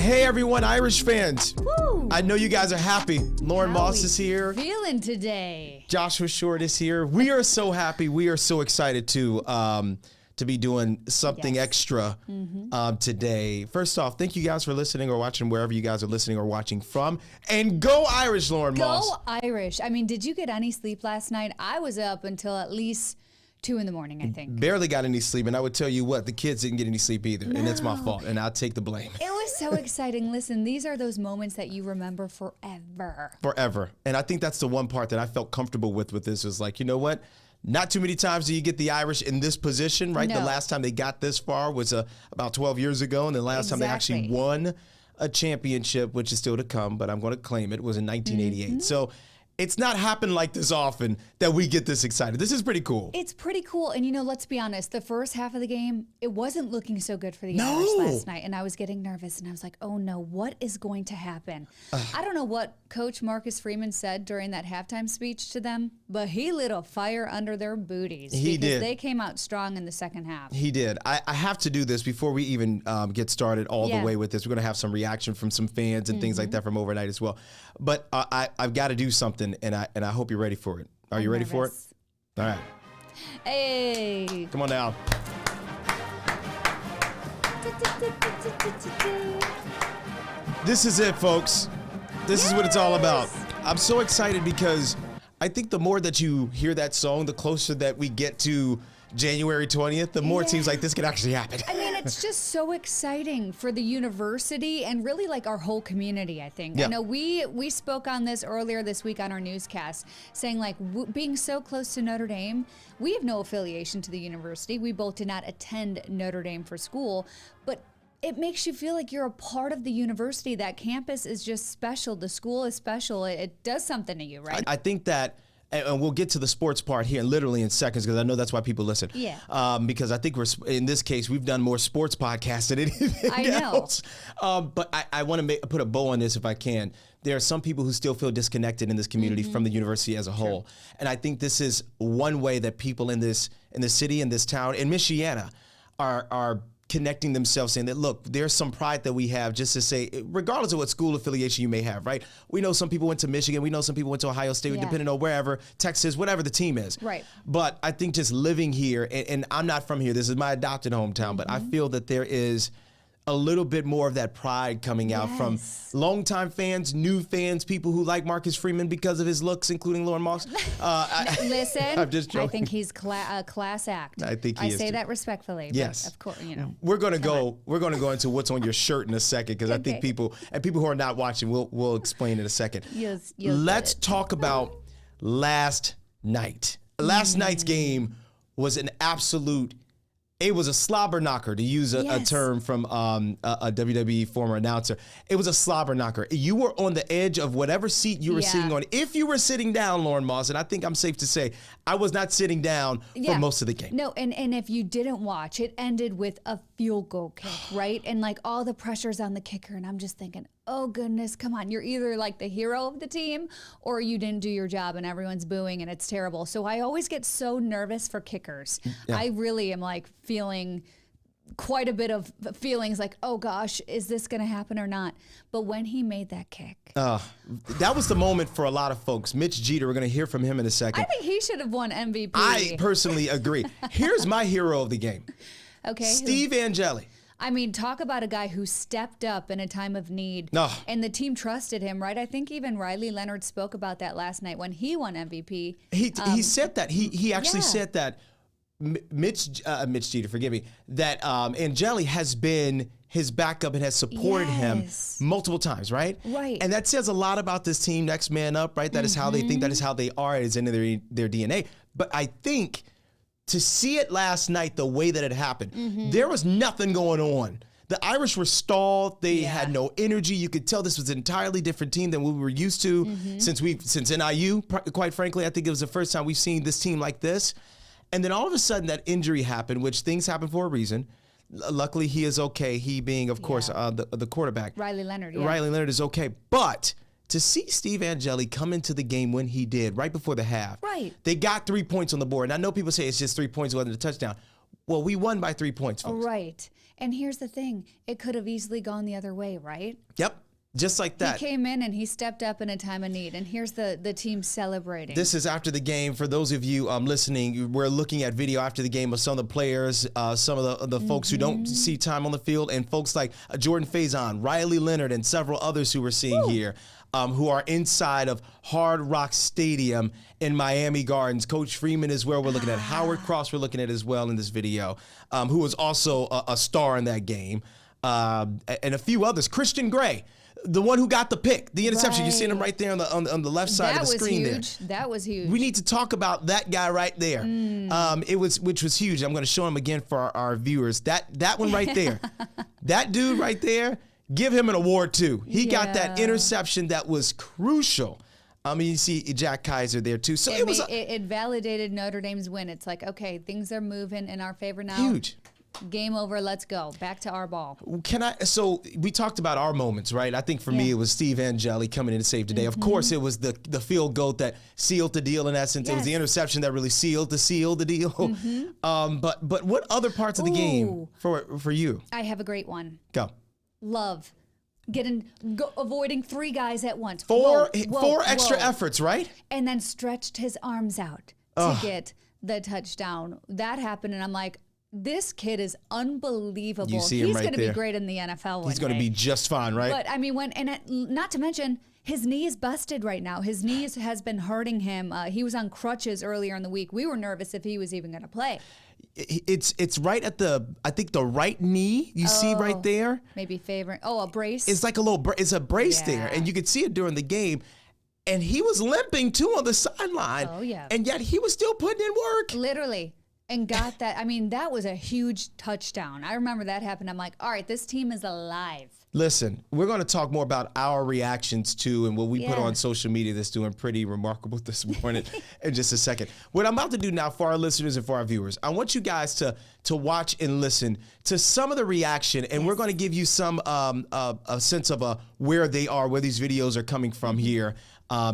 Hey everyone, Irish fans. Woo. I know you guys are happy. Lauren Moss is here. Feeling today. Joshua Short is here. We are so happy. We are so excited to be doing something extra today. First off, thank you guys for listening or watching wherever you guys are listening or watching from. And go Irish, Lauren Moss. Go Irish. I mean, did you get any sleep last night? I was up until at least 2 in the morning, I think. Barely got any sleep, and I would tell you what, the kids didn't get any sleep either, and it's my fault, and I'll take the blame. It was so exciting. Listen, these are those moments that you remember forever. Forever. And I think that's the one part that I felt comfortable with this was like, you know what? Not too many times do you get the Irish in this position, right? No. The last time they got this far was about 12 years ago, and the last time they actually won a championship, which is still to come, but I'm going to claim it, was in 1988. So it's not happened like this often that we get this excited. This is pretty cool. It's pretty cool. And, you know, let's be honest. The first half of the game, it wasn't looking so good for the Irish last night. And I was getting nervous. And I was like, oh, no, what is going to happen? I don't know what Coach Marcus Freeman said during that halftime speech to them, but he lit a fire under their booties. He did. They came out strong in the second half. He did. I have to do this before we even get started all the way with this. We're going to have some reaction from some fans and things like that from overnight as well. But I've got to do something. And I hope you're ready for it. Are you ready for it? All right. Hey. Come on down. This is it, folks. This is what it's all about. I'm so excited because I think the more that you hear that song, the closer that we get to January 20th, the more it seems like this could actually happen. I mean, it's just so exciting for the university and really like our whole community, I think. Yeah. I know we spoke on this earlier this week on our newscast, saying like being so close to Notre Dame, we have no affiliation to the university. We both did not attend Notre Dame for school, but it makes you feel like you're a part of the university. That campus is just special. The school is special. It does something to you, right? I think that, and we'll get to the sports part here literally in seconds because I know that's why people listen. Yeah. Because I think in this case, we've done more sports podcasts than anything else. But I want to put a bow on this if I can. There are some people who still feel disconnected in this community from the university as a whole. And I think this is one way that people in this city, in this town, in Michiana, are connecting themselves, saying that, look, there's some pride that we have just to say, regardless of what school affiliation you may have, right? We know some people went to Michigan. We know some people went to Ohio State, depending on wherever, Texas, whatever the team is. Right. But I think just living here, and I'm not from here. This is my adopted hometown, but I feel that there is a little bit more of that pride coming out from longtime fans, new fans, people who like Marcus Freeman because of his looks, including Lauren Moss. Listen, I'm just joking. I think he's a class act. I think he is say too. that respectfully. Yes, but of course, you know. We're gonna go into what's on your shirt in a second because I think people who are not watching, we'll explain in a second. Let's talk about last night. Last night's game was an absolute. It was a slobber knocker, to use a term from a WWE former announcer. It was a slobber knocker. You were on the edge of whatever seat you were sitting on. If you were sitting down, Lauren Moss, and I think I'm safe to say I was not sitting down for most of the game. No, and if you didn't watch, it ended with a field goal kick, right? And like all the pressure's on the kicker, and I'm just thinking, oh goodness, come on. You're either like the hero of the team or you didn't do your job and everyone's booing and it's terrible. So I always get so nervous for kickers. Yeah. I really am like feeling quite a bit of feelings like, oh gosh, is this going to happen or not? But when he made that kick. That was the moment for a lot of folks. Mitch Jeter, we're going to hear from him in a second. I think he should have won MVP. I personally agree. Here's my hero of the game. Okay. Steve Angeli. I mean, talk about a guy who stepped up in a time of need, and the team trusted him, right? I think even Riley Leonard spoke about that last night when he won MVP. He said that. He actually said that Mitch Jeter, forgive me, that Angeli has been his backup and has supported him multiple times, right? Right. And that says a lot about this team, next man up, right? That is how they think, that is how they are, it is in their DNA. But I think to see it last night the way that it happened, there was nothing going on. The Irish were stalled. They had no energy. You could tell this was an entirely different team than we were used to since NIU, quite frankly. I think it was the first time we've seen this team like this. And then all of a sudden that injury happened, which things happen for a reason. Luckily, he is okay. He being, of course, the quarterback. Riley Leonard, Riley Leonard is okay. But to see Steve Angeli come into the game when he did, right before the half, right? They got 3 points on the board. And I know people say it's just 3 points, it wasn't a touchdown. Well, we won by 3 points, folks. Right. And here's the thing. It could have easily gone the other way, right? Yep. Just like that. He came in and he stepped up in a time of need. And here's the team celebrating. This is after the game. For those of you listening, we're looking at video after the game of some of the players, some of the folks who don't see time on the field, and folks like Jordan Faison, Riley Leonard, and several others who we're seeing here, who are inside of Hard Rock Stadium in Miami Gardens. Coach Freeman is where we're looking at. Howard Cross we're looking at as well in this video, who was also a star in that game, and a few others. Christian Gray, the one who got the pick, the interception. Right. You're seeing him right there on the left side of the screen there. That was huge. We need to talk about that guy right there. Which was huge. I'm going to show him again for our viewers. That one right there. That dude right there, give him an award too. He got that interception that was crucial. I mean, you see Jack Kaiser there too. So it validated Notre Dame's win. It's like, okay, things are moving in our favor now. Huge. Game over. Let's go back to our ball. So we talked about our moments, right? I think for me it was Steve Angeli coming in to save the day. Of course, it was the field goal that sealed the deal. In essence, it was the interception that really sealed the deal. But what other parts of the game for you? I have a great one. Go. Love. Avoiding 3 guys at once. Four extra efforts, right? And then stretched his arms out to get the touchdown. That happened, and I'm like, this kid is unbelievable. You see him He's right going to there. be great in the NFL one He's going to be just fine, right? But I mean, not to mention, his knee is busted right now. His knee has been hurting him. He was on crutches earlier in the week. We were nervous if he was even going to play. It's right at the right knee. You see right there. Maybe favoring. Oh, a brace. It's like it's a brace there, and you could see it during the game. And he was limping too on the sideline. Oh yeah. And yet he was still putting in work. Literally. And got that. I mean, that was a huge touchdown. I remember that happened. I'm like, all right, this team is alive. Listen, we're going to talk more about our reactions to and what we put on social media that's doing pretty remarkable this morning in just a second. What I'm about to do now for our listeners and for our viewers, I want you guys to watch and listen to some of the reaction, and we're going to give you some a sense of where they are, where these videos are coming from here.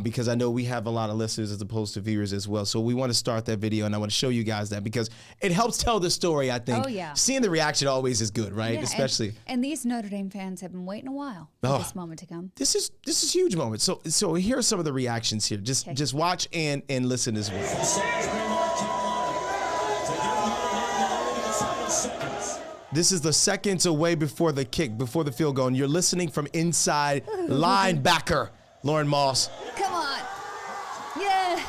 Because I know we have a lot of listeners as opposed to viewers as well. So we want to start that video, and I want to show you guys that because it helps tell the story, I think. Oh, yeah. Seeing the reaction always is good, right? Yeah, Especially. And these Notre Dame fans have been waiting a while for this moment to come. This is a huge moment. So here are some of the reactions here. Just watch and listen as well. This is the seconds away before the kick, before the field goal, and you're listening from inside linebacker Lauren Moss. Come on. Yeah.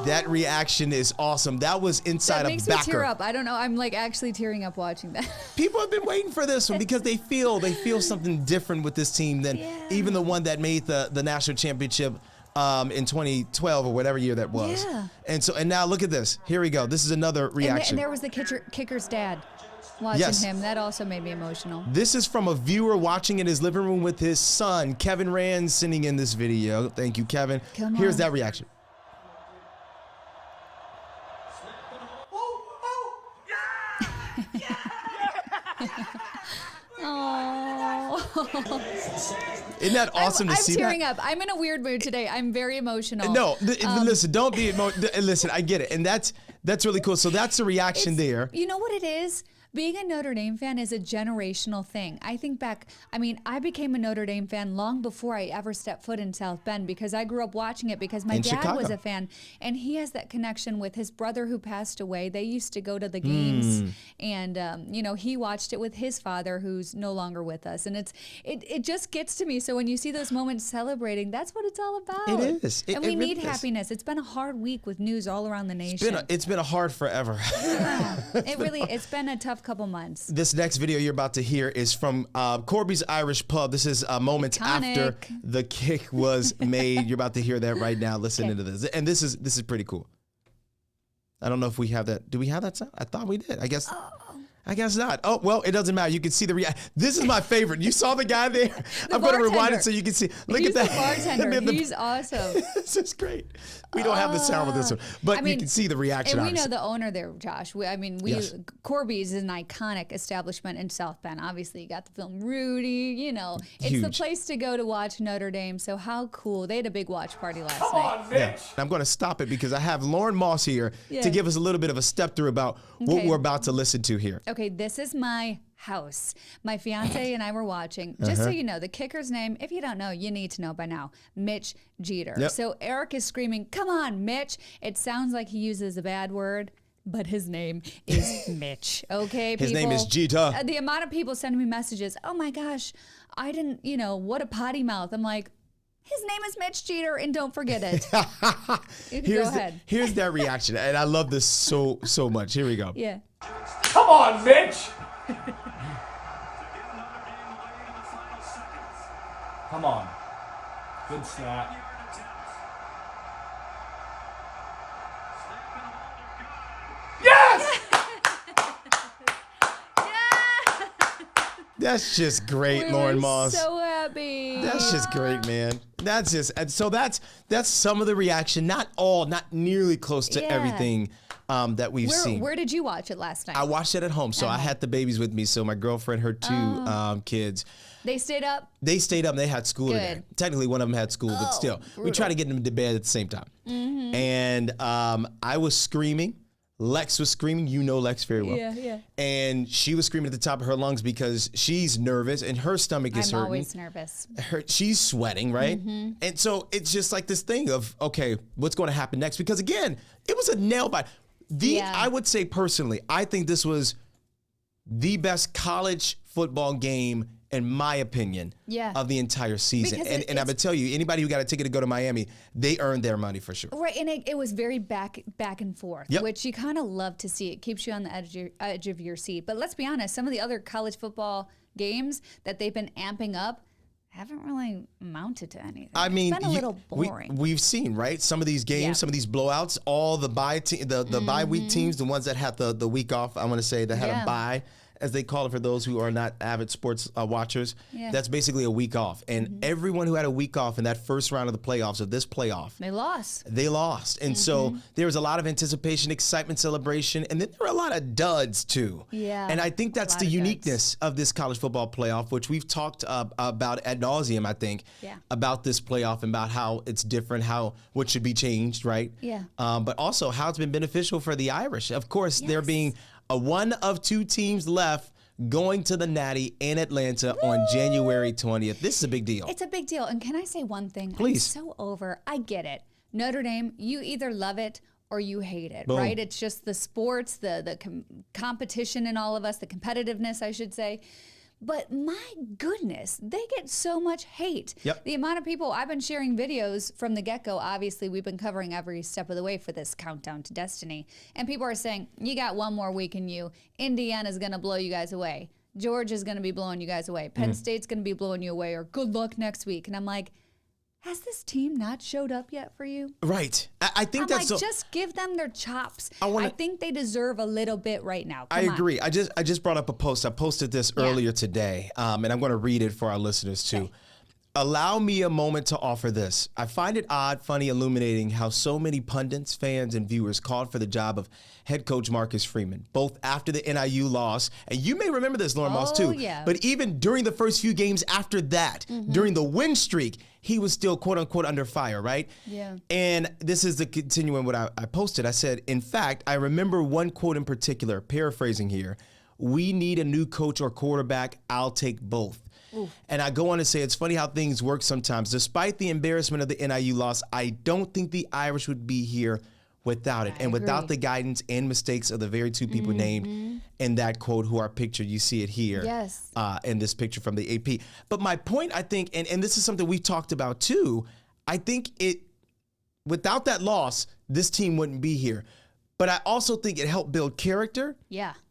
That reaction is awesome. That was inside That a makes backer. me tear up. I don't know. I'm like actually tearing up watching that. People have been waiting for this one because they feel something different with this team than even the one that made the national championship in 2012 or whatever year that was. Yeah. And now look at this. Here we go. This is another reaction. And there was the kicker's dad watching him. That also made me emotional. This is from a viewer watching in his living room with his son, Kevin Rand, sending in this video. Thank you, Kevin. Here's that reaction. Isn't that awesome to see that? I'm tearing up. I'm in a weird mood today. I'm very emotional. No, listen, don't be listen, I get it. And that's really cool. So that's the reaction there. You know what it is? Being a Notre Dame fan is a generational thing. I think back, I became a Notre Dame fan long before I ever stepped foot in South Bend because I grew up watching it because my dad was a fan and he has that connection with his brother who passed away. They used to go to the games and, he watched it with his father who's no longer with us. And it just gets to me. So when you see those moments celebrating, that's what it's all about. It is. And we need happiness. It's been a hard week with news all around the nation. It's been a hard forever. It's been a tough couple months. This next video you're about to hear is from Corby's Irish Pub. This is moments after the kick was made. You're about to hear that right now. Listen to this. And this is pretty cool. I don't know if we have that. Do we have that sound? I thought we did. I guess I guess not. Oh, well, it doesn't matter. You can see the reaction. This is my favorite. You saw the guy there? I'm going to rewind it so you can see. Look He's at that. The bartender. He's awesome. This is great. We don't have the sound with this one, but you can see the reaction. And we know the owner there, Josh. Yes. Corby's is an iconic establishment in South Bend. Obviously, you got the film Rudy. You know, it's the place to go to watch Notre Dame. So how cool! They had a big watch party last night. Come on, Mitch. Yeah. I'm going to stop it because I have Lauren Moss here to give us a little bit of a step through about what we're about to listen to here. Okay, this is my house. My fiance and I were watching. Just so you know, the kicker's name, if you don't know, you need to know by now, Mitch Jeter. Yep. So Eric is screaming, "Come on, Mitch." It sounds like he uses a bad word, but his name is Mitch. Okay, His people? name is Jeter. The amount of people sending me messages, "Oh my gosh, I didn't, what a potty mouth." I'm like, his name is Mitch Jeter, and don't forget it. Go ahead. Here's that reaction, and I love this so much. Here we go. Yeah. Come on, Mitch. Come on. Good snap. Yes! That's just great, We Lauren were Moss. so happy. That's just great, man. That's just, and so that's some of the reaction. Not nearly close to everything that we've seen. Where did you watch it last night? I watched it at home, so I had the babies with me. So my girlfriend, her two kids. They stayed up? They stayed up and they had school today. Technically, one of them had school, but still. brutal. We try to get them to bed at the same time. And I was screaming. Lex was screaming. You know Lex very well. Yeah. And she was screaming at the top of her lungs because she's nervous and her stomach is hurting. I'm always nervous. She's sweating, right? And so it's just like this thing of, okay, what's going to happen next? Because again, it was a nail bite. I would say personally, I think this was the best college football game, in my opinion, of the entire season. And I would tell you, anybody who got a ticket to go to Miami, they earned their money for sure. Right, and it was very back and forth, which you kind of love to see. It keeps you on the edge of your seat. But let's be honest, some of the other college football games that they've been amping up haven't really amounted to anything. I mean, it's been a little boring. We've seen, right? Some of these games, some of these blowouts, all the bye week teams, the ones that had the week off, I want to say, that had a bye, as they call it for those who are not avid sports watchers. That's basically a week off. And everyone who had a week off in that first round of the playoffs, of this playoff, They lost. And so there was a lot of anticipation, excitement, celebration, and then there were a lot of duds too. And I think that's the uniqueness of this college football playoff, which we've talked about ad nauseum, I think, about this playoff and about how it's different, what should be changed, right? But also how it's been beneficial for the Irish. Of course, there being one of two teams left going to the Natty in Atlanta on January 20th. This is a big deal. It's a big deal. And can I say one thing? Please. I'm so over. I get it. Notre Dame, you either love it or you hate it, Boom. right? It's just the sports, the competition in all of us, the competitiveness, I should say. But my goodness, they get so much hate. The amount of people, I've been sharing videos from the get-go. Obviously, we've been covering every step of the way for this countdown to destiny. And people are saying, you got one more week in you. Indiana's going to blow you guys away. Georgia's going to be blowing you guys away. Penn State's going to be blowing you away, or good luck next week. And I'm like, has this team not showed up yet for you? Right. I think that's just give them their chops. I think they deserve a little bit right now. I agree. I just brought up a post. I posted this earlier today, and I'm going to read it for our listeners too. Okay. Allow me a moment to offer this. I find it odd, funny, illuminating how so many pundits, fans, and viewers called for the job of head coach Marcus Freeman, both after the NIU loss, and you may remember this, Lauren Moss, too, but even during the first few games after that, during the win streak, he was still, quote-unquote, under fire, right? And this is the continuing what I posted. I said, in fact, I remember one quote in particular, paraphrasing here, "We need a new coach or quarterback. I'll take both." And I go on to say, it's funny how things work sometimes. Despite the embarrassment of the NIU loss, I don't think the Irish would be here without it. And without the guidance and mistakes of the very two people named in that quote who are pictured. You see it here in this picture from the AP. But my point, I think, and this is something we've talked about too, I think without that loss, this team wouldn't be here. But I also think it helped build character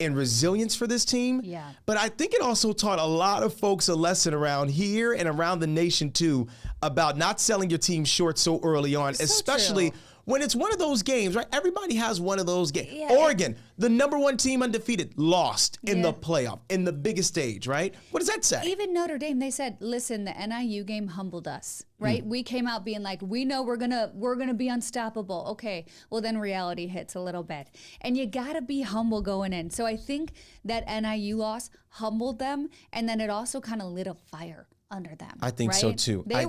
and resilience for this team. But I think it also taught a lot of folks a lesson around here and around the nation, too, about not selling your team short so early on, especially when it's one of those games, right? Everybody has one of those games. Yeah. Oregon, the #1 team undefeated, lost in the playoff, in the biggest stage, right? What does that say? Even Notre Dame, they said, listen, the NIU game humbled us, right? We came out being like, we know we're gonna be unstoppable. Okay, well then reality hits a little bit. And you gotta be humble going in. So I think that NIU loss humbled them, and then it also kind of lit a fire under them. I think so too. I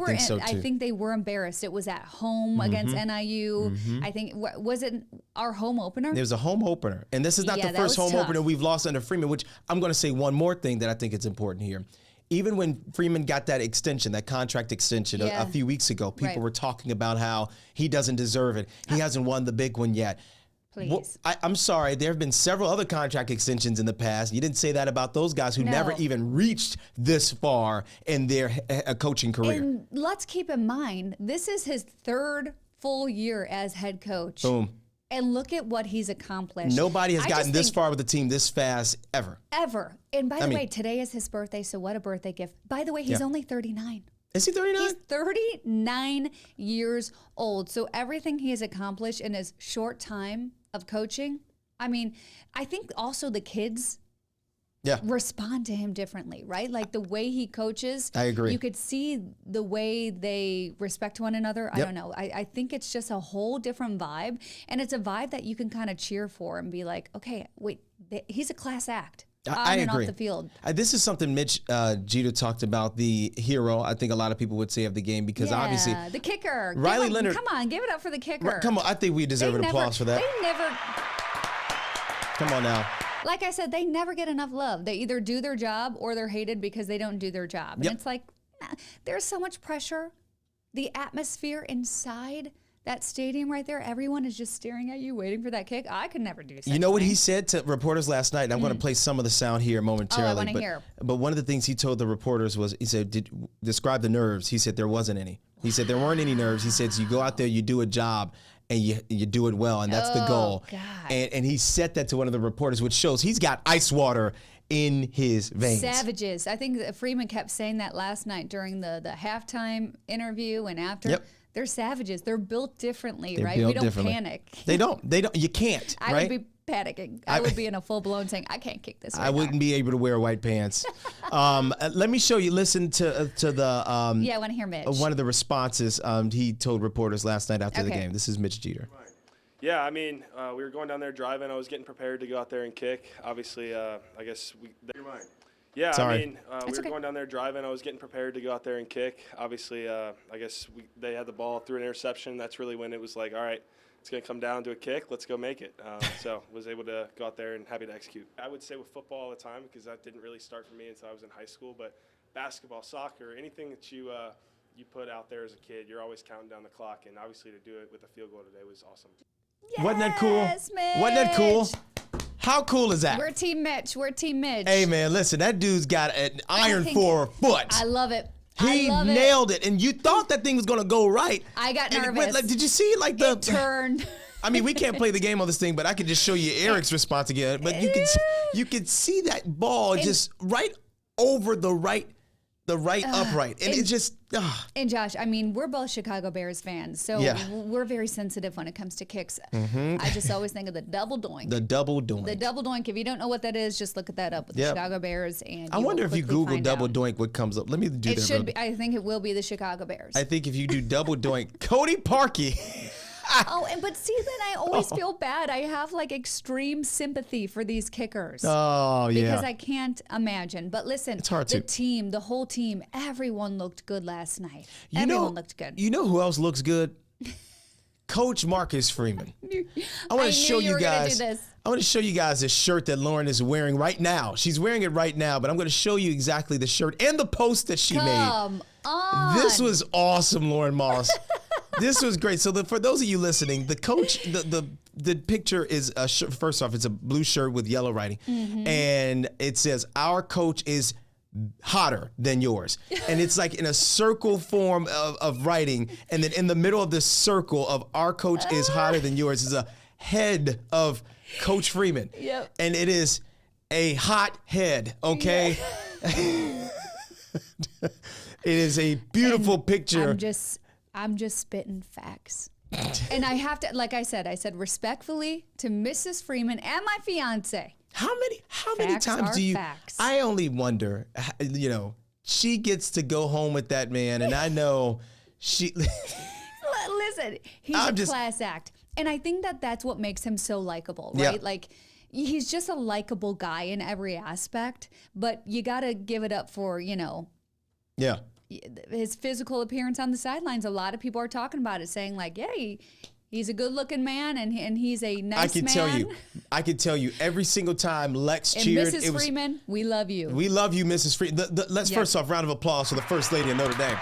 think they were embarrassed. It was at home against NIU. I think, was it our home opener? There's a home opener. And this is not the first home opener we've lost under Freeman, which I'm going to say one more thing that I think is important here. Even when Freeman got that extension, that contract extension a few weeks ago, people were talking about how he doesn't deserve it. He hasn't won the big one yet. Well, I'm sorry, there have been several other contract extensions in the past. You didn't say that about those guys who never even reached this far in their coaching career. And let's keep in mind, this is his 3rd full year as head coach. Boom. And look at what he's accomplished. Nobody has gotten this far with the team this fast ever. Ever. And by the way, today is his birthday, so what a birthday gift. By the way, he's only 39. Is he 39? He's 39 years old. So everything he has accomplished in his short time of coaching, I mean, I think also the kids respond to him differently, right? Like the way he coaches. I agree. You could see the way they respect one another. I don't know. I think it's just a whole different vibe. And it's a vibe that you can kind of cheer for and be like, okay, wait, he's a class act. I agree. And off the field. This is something Mitch Jeter talked about, the hero, I think a lot of people would say, of the game, because obviously the kicker. Riley Leonard. Come on, give it up for the kicker. Come on, I think we deserve an applause for that. They never. Come on now. Like I said, they never get enough love. They either do their job or they're hated because they don't do their job. And it's like, there's so much pressure. The atmosphere inside that stadium right there, everyone is just staring at you, waiting for that kick. I could never do something. You know what he said to reporters last night? And I'm going to play some of the sound here momentarily. Oh, I want to hear. But one of the things he told the reporters was, he said, describe the nerves. He said there wasn't any. He said there weren't any nerves. He said, so you go out there, you do a job, and you do it well, and that's the goal. God. And he said that to one of the reporters, which shows he's got ice water in his veins. Savages. I think that Freeman kept saying that last night during the halftime interview and after. They're savages. They're built differently, right? We don't panic. They don't. You can't, I would be panicking. I would be in a full-blown saying, I can't kick this right I wouldn't be able to wear white pants. Let me show you. Listen to the yeah, I want to hear Mitch. One of the responses he told reporters last night after the game. This is Mitch Jeter. Yeah, I mean, we were going down there driving. I was getting prepared to go out there and kick. Obviously, I guess your mind. Yeah, Sorry. I mean, we were going down there driving. I was getting prepared to go out there and kick. Obviously, I guess they had the ball through an interception. That's really when it was like, all right, it's going to come down to a kick. Let's go make it. So was able to go out there and happy to execute. I would say with football all the time, because that didn't really start for me until I was in high school. But basketball, soccer, anything that you put out there as a kid, you're always counting down the clock. And obviously to do it with a field goal today was awesome. Yes, Wasn't that cool? Mitch. Wasn't that cool? How cool is that? We're Team Mitch. We're Team Mitch. Hey, man, listen, that dude's got an iron for a foot. I love it. He nailed it. And you thought that thing was going to go right. I got And nervous. did you see It turned. I mean, we can't play the game on this thing, but I could just show you Eric's response again. But you could see that ball just right over the right upright. And it just... And Josh, I mean, we're both Chicago Bears fans, so we're very sensitive when it comes to kicks. I just always think of the double doink. The double doink. The double doink. If you don't know what that is, just look at that up with the Chicago Bears. And I wonder if you Google double doink, what comes up. Let me do that. It should be. I think it will be the Chicago Bears. I think if you do double doink, Cody Parkey. But see, then I always feel bad. I have like extreme sympathy for these kickers. Oh, yeah. Because I can't imagine. But listen, it's hard the team, the whole team, everyone looked good last night. Everyone looked good. You know who else looks good? Coach Marcus Freeman. I want to show you guys. I want to show you guys this shirt that Lauren is wearing right now. She's wearing it right now, but I'm going to show you exactly the shirt and the post that she made. Come on. This was awesome, Lauren Moss. This was great. So for those of you listening, the coach, the picture is a shirt. First off, it's a blue shirt with yellow writing, and it says, "Our coach is hotter than yours," and it's like in a circle form of writing, and then in the middle of this circle of "Our coach is hotter than yours" is a head of Coach Freeman. Yep. And it is a hot head. Okay. Yeah. It is a beautiful picture. I'm just spitting facts. And I have to, like I said respectfully to Mrs. Freeman and my fiance. How many Facts times are do you? facts. I only wonder. She gets to go home with that man, and I know she. Listen, he's class act, and I think that's what makes him so likable, right? Yeah. Like. He's just a likable guy in every aspect, but you got to give it up for, Yeah. his physical appearance on the sidelines. A lot of people are talking about it, saying like, yeah, he's a good-looking man, and he's a nice man. I can tell you every single time Lex And cheered. Mrs. Freeman, we love you. We love you, Mrs. Freeman. Let's first off, round of applause for the First Lady of Notre Dame.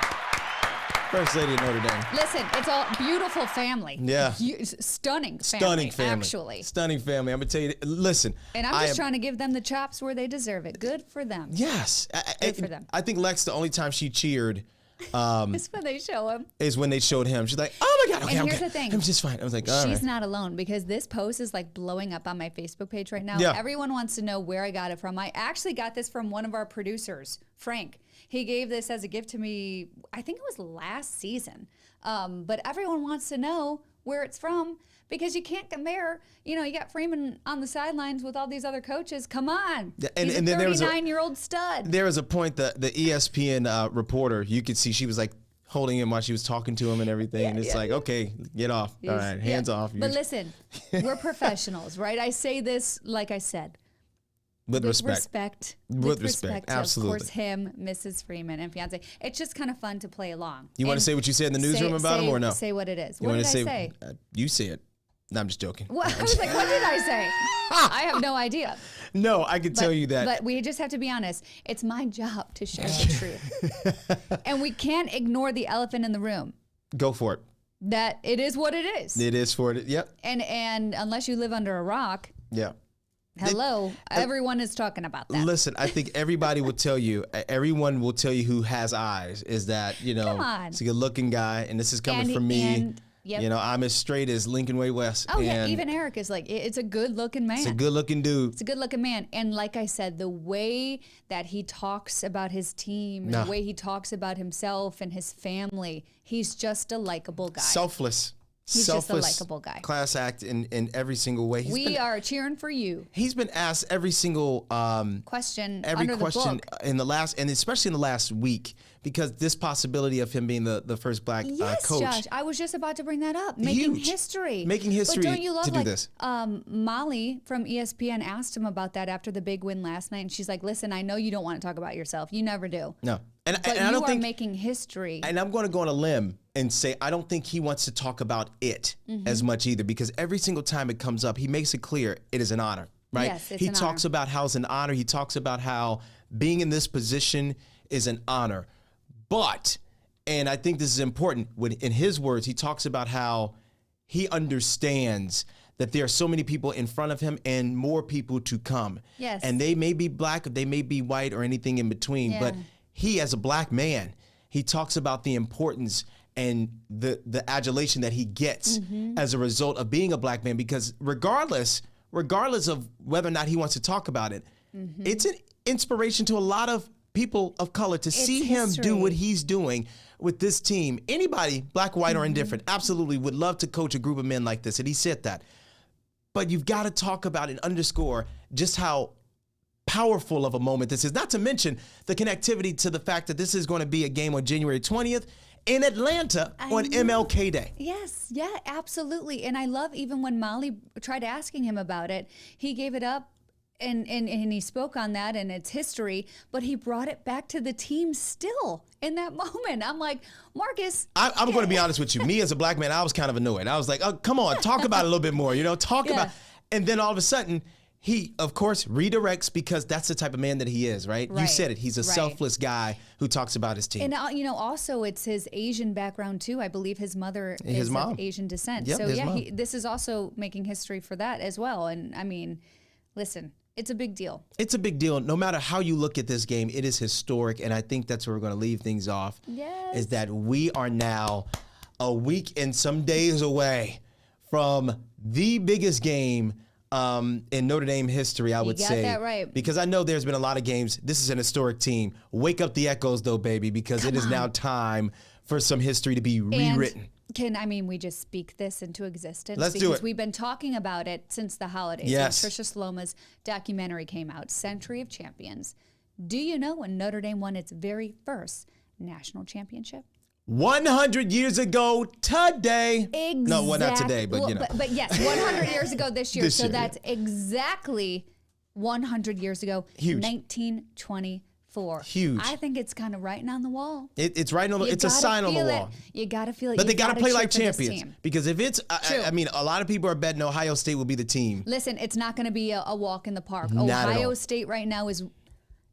First Lady of Notre Dame. Listen, it's all beautiful family. Yeah. Stunning family. Stunning family. Actually. Stunning family. I'm going to tell you, listen. And I'm just trying to give them the chops where they deserve it. Good for them. Yes. Good for them. I think Lex, the only time she cheered It's when they show him. is when they showed him. She's like, oh my God, okay, And here's the thing. I'm just fine. I was like, all She's right. not alone because this post is like blowing up on my Facebook page right now. Yeah. Everyone wants to know where I got it from. I actually got this from one of our producers, Frank. He gave this as a gift to me, I think it was last season. But everyone wants to know where it's from because you can't compare. You got Freeman on the sidelines with all these other coaches. Come on. Yeah, He's a then there was 39-year-old stud. There was a point that the ESPN reporter, you could see she was like holding him while she was talking to him and everything. And it's like, okay, get off. All right, hands off. But listen, we're professionals, right? I say this, like I said, With respect. With respect, respect. absolutely. Of course, him, Mrs. Freeman, and fiance. It's just kind of fun to play along. You want to say what you said in the newsroom about him or no? Say what it is. You What want did to I say? You say it. No, I'm just joking. What? I was like, what did I say? I have no idea. No, I can tell you that. But we just have to be honest. It's my job to share the truth. And we can't ignore the elephant in the room. Go for it. That it is what it is. It is for it. Yep. And unless you live under a rock, Yeah. hello, everyone is talking about that. Listen, I think everybody will tell you, everyone will tell you who has eyes is that, Come on. it's a good looking guy. And this is coming from me. Yep. I'm as straight as Lincoln Way West. Oh, yeah. Even Eric is like, it's a good looking man. It's a good looking dude. It's a good looking man. And like I said, the way that he talks about his team, the way he talks about himself and his family, he's just a likable guy. Selfless. He's just a likable guy. Class act in every single way. We are cheering for you. He's been asked every single Question every under question the book. in the last, and especially in the last week, because this possibility of him being the first black Yes, coach. Josh. I was just about to bring that up. Making Huge. history. Making history But don't you love to do this. Molly from ESPN asked him about that after the big win last night, and she's like, "Listen, I know you don't want to talk about yourself. You never do. No, and But I you don't are think. making history." And I'm going to go on a limb and say I don't think he wants to talk about it Mm-hmm. as much either, because every single time it comes up, he makes it clear it is an honor, right? Yes, it's he an talks honor. about how it's an honor. He talks about how being in this position is an honor. But, and I think this is important, in his words, he talks about how he understands that there are so many people in front of him and more people to come. Yes. And they may be black, they may be white, or anything in between, Yeah. but he, as a black man, he talks about the importance and the adulation that he gets as a result of being a black man, because regardless of whether or not he wants to talk about it, it's an inspiration to a lot of people of color to see him do what he's doing with this team. Anybody, black, white, or indifferent, absolutely would love to coach a group of men like this, and he said that. But you've got to talk about and underscore just how powerful of a moment this is, not to mention the connectivity to the fact that this is going to be a game on January 20th in Atlanta on MLK Day. Yes, yeah, absolutely. And I love even when Molly tried asking him about it, he gave it up and he spoke on that and its history, but he brought it back to the team still in that moment. I'm like, Marcus. I'm going to be honest with you. Me as a black man, I was kind of annoyed. I was like, oh, come on, talk about it a little bit more, talk about. And then all of a sudden, he, of course, redirects because that's the type of man that he is, right? You said it. He's a selfless guy who talks about his team. And, also it's his Asian background, too. I believe his mother is of Asian descent. Yep, so, his mom. this is also making history for that as well. And, I mean, listen, it's a big deal. It's a big deal. No matter how you look at this game, it is historic. And I think that's where we're going to leave things off. Yes. Is that we are now a week and some days away from the biggest game in Notre Dame history, I would say. You got that right. Because I know there's been a lot of games. This is an historic team. Wake up the echoes, though, baby, because it is now time for some history to be rewritten. we just speak this into existence? Let's do because it. we've been talking about it since the holidays. Yes. When Tricia Sloma's documentary came out, Century of Champions. Do you know when Notre Dame won its very first national championship? 100 years ago today. Exactly. No, well, not today, but well, you know. But yes, 100 years ago this year. This year, that's exactly 100 years ago. Huge. 1924. Huge. I think it's kind of writing on the wall. It's right on the. You It's a gotta sign on the feel wall. it. You got to feel it. But You they got to gotta play cheer like for this champions. team. Because if it's, True. I mean, a lot of people are betting Ohio State will be the team. Listen, it's not going to be a walk in the park. Not at Ohio all. State right now is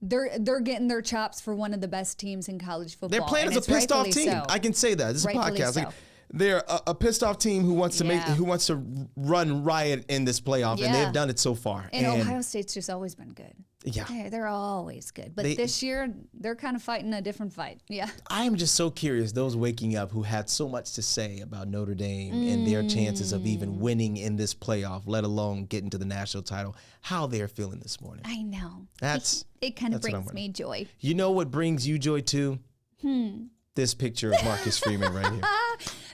they're getting their chops for one of the best teams in college football. They're playing and as a it's pissed off rightfully team. so. I can say that. This is a Rightfully podcast. so. Like, they're a pissed off team who wants to Yeah. who wants to run riot in this playoff, and Yeah. they've done it so far. And Ohio State's just always been good. Yeah. They're always good. But They- this year, they're kind of fighting a different fight. Yeah. I am just so curious, those waking up who had so much to say about Notre Dame and their chances of even winning in this playoff, let alone getting to the national title, how they're feeling this morning. I know. That's It kind of that's what I'm brings me joy. You know what brings you joy too? This picture of Marcus Freeman right here.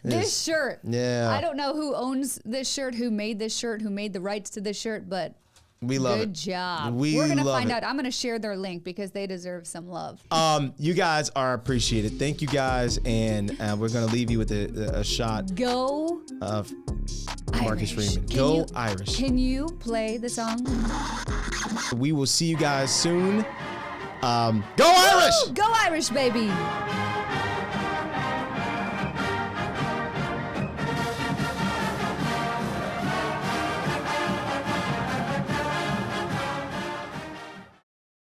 This shirt. Yeah. I don't know who owns this shirt, who made this shirt, who made the rights to this shirt, but We love good it. job. We We're going to love find it. out. I'm going to share their link because they deserve some love. You guys are appreciated. Thank you guys, and we're gonna leave you with a shot Go of Marcus Irish. Freeman. Can Go you- Irish. Can you play the song? We will see you guys soon. Go Irish! Go Irish, baby.